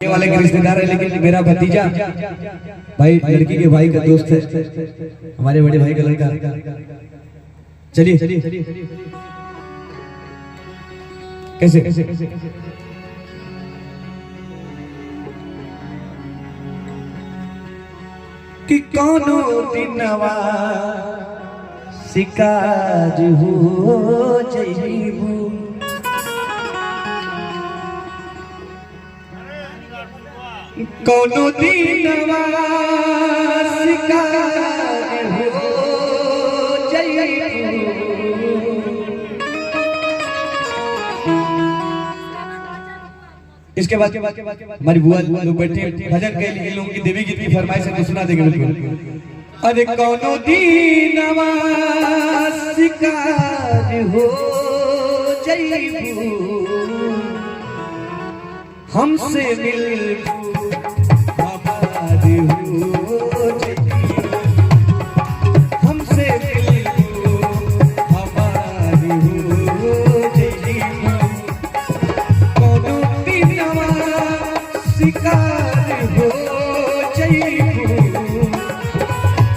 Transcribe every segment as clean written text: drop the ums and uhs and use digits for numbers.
वाले के रिश्तेदार है, लेकिन मेरा भतीजा भाई लड़की के भाई का दोस्त है, हमारे बड़े भाई का लड़का। चलिए कैसे कि कौनो दिनवा शिकार हो जइबू, कौनो दिनवा शिकार हो जइबू। इसके बाद हमारी बुआ लोग बैठे भजन के लिए लोगों की देवी गीत की फरमाइश है, सुना देंगे बिल्कुल। अरे कौनो दिनवा शिकार हो जइबू, हमसे मिलबू हमारी हो जइबू, हमसे मिलबू हमारी हो जइबू। कौनो दिनवा शिकार हो जइबू,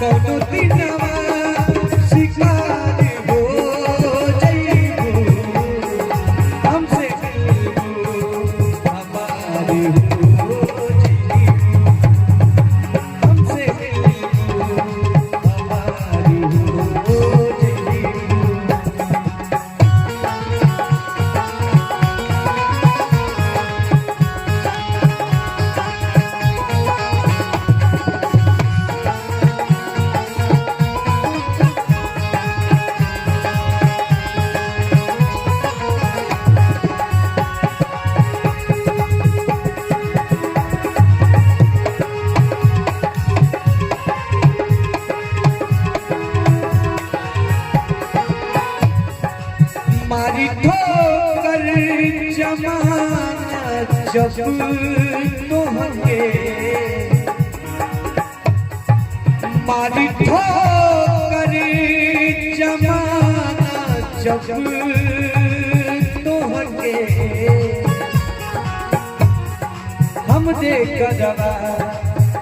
कौनो दिनवा शिकार हो जइबू, हमसे मिलबू हमारी हो जइबू, हमसे मिलबू हमारी हो जइबू। मारी ठोकर जमाना जब तोहके, मारी ठोकर जमाना जब तोहके, हम देखवा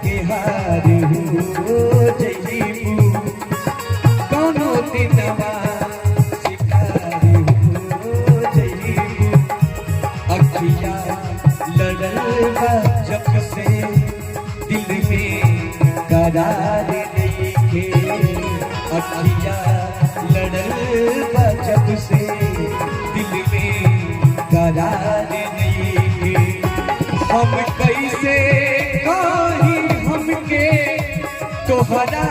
के हार हो जइबू, कौनो दिनवा जब से दिल में करार नइखे, अखिया लड़ल बा जब से दिल में करार नइखे। हम कैसे कहीं हमके तोहरा